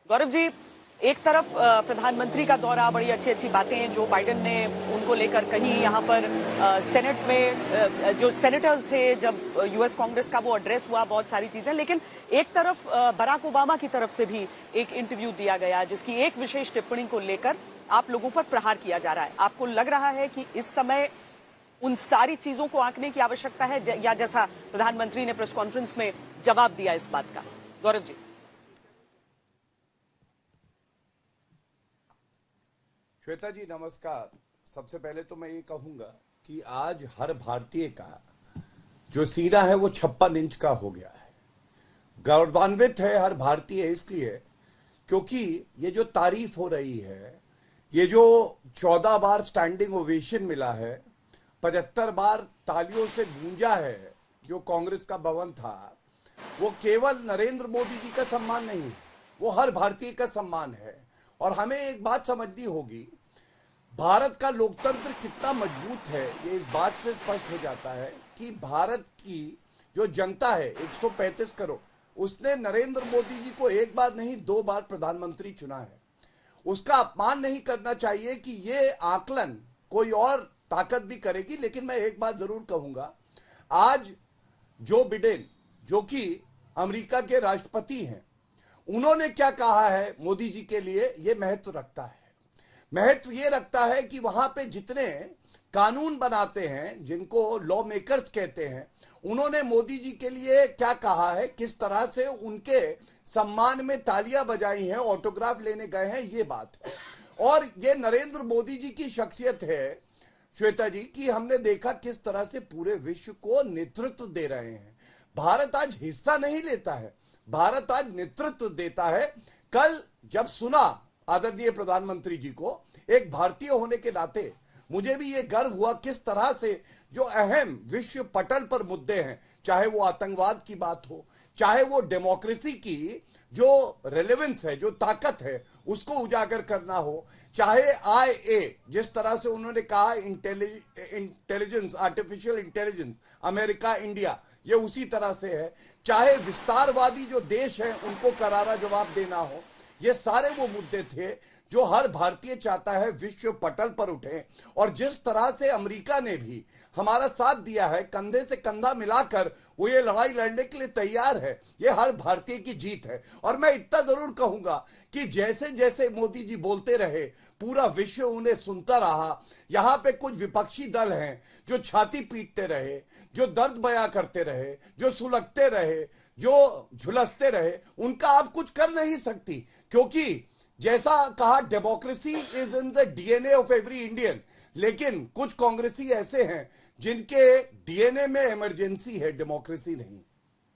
गौरव जी, एक तरफ प्रधानमंत्री का दौरा, बड़ी अच्छी अच्छी बातें जो बाइडेन ने उनको लेकर कही, यहाँ पर सेनेट में जो सेनेटर्स थे, जब यूएस कांग्रेस का वो एड्रेस हुआ, बहुत सारी चीजें। लेकिन एक तरफ बराक ओबामा की तरफ से भी एक इंटरव्यू दिया गया जिसकी एक विशेष टिप्पणी को लेकर आप लोगों पर प्रहार किया जा रहा है। आपको लग रहा है कि इस समय उन सारी चीजों को आंकने की आवश्यकता है, या जैसा प्रधानमंत्री ने प्रेस कॉन्फ्रेंस में जवाब दिया इस बात का? गौरव जी। श्वेता जी नमस्कार। सबसे पहले तो मैं ये कहूंगा कि आज हर भारतीय का जो सीना है वो 56 इंच का हो गया है। गौरवान्वित है हर भारतीय इसलिए क्योंकि ये जो तारीफ हो रही है, ये जो 14 बार स्टैंडिंग ओवेशन मिला है, 75 बार तालियों से गूंजा है जो कांग्रेस का भवन था, वो केवल नरेंद्र मोदी जी का सम्मान नहीं है, वो हर भारतीय का सम्मान है। और हमें एक बात समझनी होगी, भारत का लोकतंत्र कितना मजबूत है ये इस बात से स्पष्ट हो जाता है कि भारत की जो जनता है 135 करोड़, उसने नरेंद्र मोदी जी को एक बार नहीं 2 बार प्रधानमंत्री चुना है। उसका अपमान नहीं करना चाहिए कि ये आकलन कोई और ताकत भी करेगी। लेकिन मैं एक बात जरूर कहूंगा, आज जो बिडेन जो कि अमेरिका के राष्ट्रपति हैं, उन्होंने क्या कहा है मोदी जी के लिए, ये महत्व रखता है। महत्व ये रखता है कि वहां पे जितने कानून बनाते हैं, जिनको लॉ मेकर्स कहते हैं, उन्होंने मोदी जी के लिए क्या कहा है, किस तरह से उनके सम्मान में तालियां बजाई हैं, ऑटोग्राफ लेने गए हैं, ये बात है। और ये नरेंद्र मोदी जी की शख्सियत है श्वेता जी, कि हमने देखा किस तरह से पूरे विश्व को नेतृत्व दे रहे हैं। भारत आज हिस्सा नहीं लेता है, भारत आज नेतृत्व देता है। कल जब सुना आदरणीय प्रधानमंत्री जी को, एक भारतीय होने के नाते मुझे भी ये गर्व हुआ किस तरह से जो अहम विश्व पटल पर मुद्दे हैं, चाहे वो आतंकवाद की बात हो, चाहे वो डेमोक्रेसी की जो रेलेवेंस है, जो ताकत है, उसको उजागर करना हो, चाहे IA जिस तरह से उन्होंने कहा intelligence, artificial intelligence, America India, ये उसी तरह से है, चाहे विस्तारवादी जो देश है उनको करारा जवाब देना हो, ये सारे वो मुद्दे थे जो हर भारतीय चाहता है विश्व पटल पर उठे। और जिस तरह से अमेरिका ने भी हमारा साथ दिया है, कंधे से कंधा मिलाकर वो ये लड़ाई लड़ने के लिए तैयार है, ये हर भारतीय की जीत है। और मैं इतना जरूर कहूंगा कि जैसे जैसे मोदी जी बोलते रहे, पूरा विश्व उन्हें सुनता रहा। यहां पे कुछ विपक्षी दल हैं जो छाती पीटते रहे, जो दर्द बयां करते रहे, जो सुलगते रहे, जो झुलसते रहे, उनका आप कुछ कर नहीं सकती, क्योंकि जैसा कहा democracy is in the DNA of every Indian. लेकिन कुछ कांग्रेसी ऐसे हैं जिनके DNA में इमरजेंसी है, डेमोक्रेसी नहीं।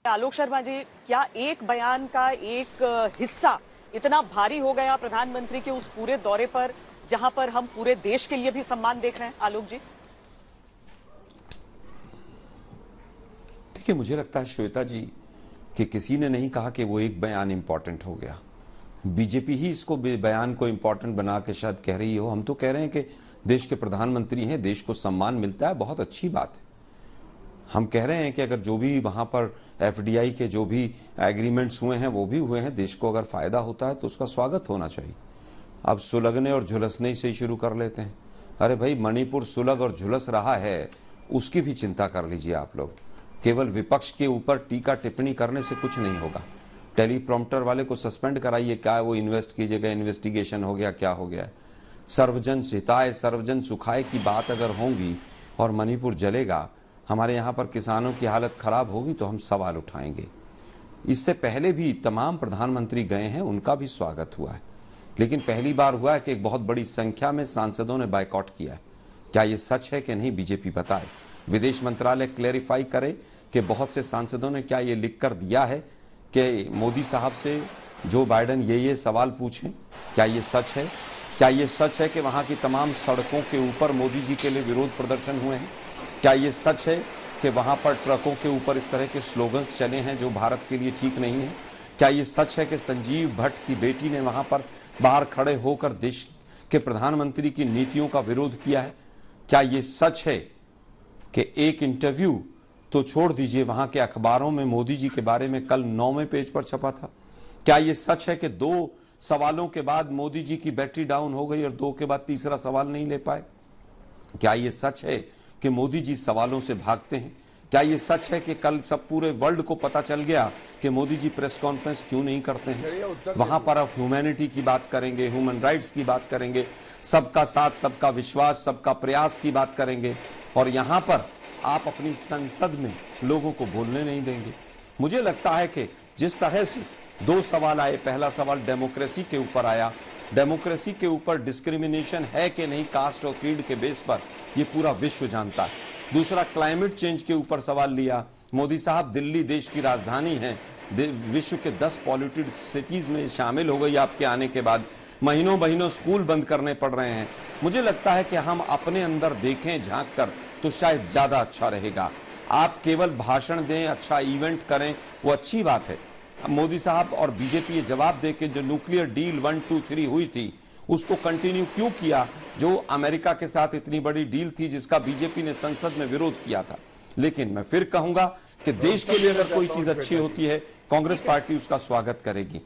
आलोक शर्मा जी, क्या एक बयान का एक हिस्सा इतना भारी हो गया प्रधानमंत्री के उस पूरे दौरे पर, जहां पर हम पूरे देश के लिए भी सम्मान देख रहे हैं? आलोक जी। देखिए, मुझे लगता है श्वेता जी कि किसी ने नहीं कहा कि वो एक बयान इंपॉर्टेंट हो गया। बीजेपी ही इसको बयान को इंपॉर्टेंट बना के शायद कह रही हो। हम तो कह रहे हैं कि देश के प्रधानमंत्री हैं, देश को सम्मान मिलता है, बहुत अच्छी बात है। हम कह रहे हैं कि अगर जो भी वहां पर FDI के जो भी एग्रीमेंट्स हुए हैं वो भी हुए हैं, देश को अगर फायदा होता है तो उसका स्वागत होना चाहिए। अब सुलगने और झुलसने से ही शुरू कर लेते हैं। अरे भाई, मणिपुर सुलग और झुलस रहा है, उसकी भी चिंता कर लीजिए आप लोग। केवल विपक्ष के ऊपर टीका टिप्पणी करने से कुछ नहीं होगा। टेलीप्रॉम्प्टर वाले को सस्पेंड कराइए, क्या वो इन्वेस्ट कीजिएगा, इन्वेस्टिगेशन हो गया, क्या हो गया। सर्वजन हिताय सर्वजन सुखाय की बात अगर होगी और मणिपुर जलेगा, हमारे यहाँ पर किसानों की हालत खराब होगी, तो हम सवाल उठाएंगे। इससे पहले भी तमाम प्रधानमंत्री गए हैं, उनका भी स्वागत हुआ है, लेकिन पहली बार हुआ है कि एक बहुत बड़ी संख्या में सांसदों ने बायकॉट किया है। क्या ये सच है कि नहीं, बीजेपी बताए। विदेश मंत्रालय क्लेरिफाई करे कि बहुत से सांसदों ने क्या ये लिख कर दिया है कि मोदी साहब से जो बाइडेन ये सवाल पूछें। क्या ये सच है? क्या ये सच है कि वहां की तमाम सड़कों के ऊपर मोदी जी के लिए विरोध प्रदर्शन हुए हैं? क्या ये सच है कि वहां पर ट्रकों के ऊपर इस तरह के स्लोगन्स चले हैं जो भारत के लिए ठीक नहीं है? क्या ये सच है कि संजीव भट्ट की बेटी ने वहां पर बाहर खड़े होकर देश के प्रधानमंत्री की नीतियों का विरोध किया है? क्या ये सच है कि एक इंटरव्यू तो छोड़ दीजिए, वहां के अखबारों में मोदी जी के बारे में कल 9वें पेज पर छपा था? क्या ये सच है कि 2 सवालों के बाद मोदी जी की बैटरी डाउन हो गई और 2 के बाद तीसरा सवाल नहीं ले पाए? क्या ये सच है कि मोदी जी सवालों से भागते हैं? क्या ये सच है कि कल सब पूरे वर्ल्ड को पता चल गया कि मोदी जी प्रेस कॉन्फ्रेंस क्यों नहीं करते हैं? वहां पर अब ह्यूमैनिटी की बात करेंगे, ह्यूमन राइट्स की बात करेंगे, सबका साथ, सबका विश्वास, सबका प्रयास की बात करेंगे, और यहां पर आप अपनी संसद में लोगों को बोलने नहीं देंगे। मुझे लगता है कि जिस तरह से 2 सवाल आए, पहला सवाल डेमोक्रेसी के ऊपर आया, डेमोक्रेसी के ऊपर डिस्क्रिमिनेशन है कि नहीं कास्ट और क्रीड के बेस पर, ये पूरा विश्व जानता है। दूसरा क्लाइमेट चेंज के ऊपर सवाल लिया। मोदी साहब, दिल्ली देश की राजधानी है, विश्व के 10 पॉल्यूटेड सिटीज में शामिल हो गई आपके आने के बाद। महीनों महीनों स्कूल बंद करने पड़ रहे हैं। मुझे लगता है कि हम अपने अंदर देखें झांक कर तो शायद ज्यादा अच्छा रहेगा। आप केवल भाषण दें, अच्छा इवेंट करें, वो अच्छी बात है। मोदी साहब और बीजेपी ये जवाब दे के जो न्यूक्लियर डील 1, 2, 3 हुई थी उसको कंटिन्यू क्यों किया, जो अमेरिका के साथ इतनी बड़ी डील थी जिसका बीजेपी ने संसद में विरोध किया था। लेकिन मैं फिर कहूंगा कि देश के लिए अगर कोई चीज अच्छी होती है, कांग्रेस पार्टी उसका स्वागत करेगी।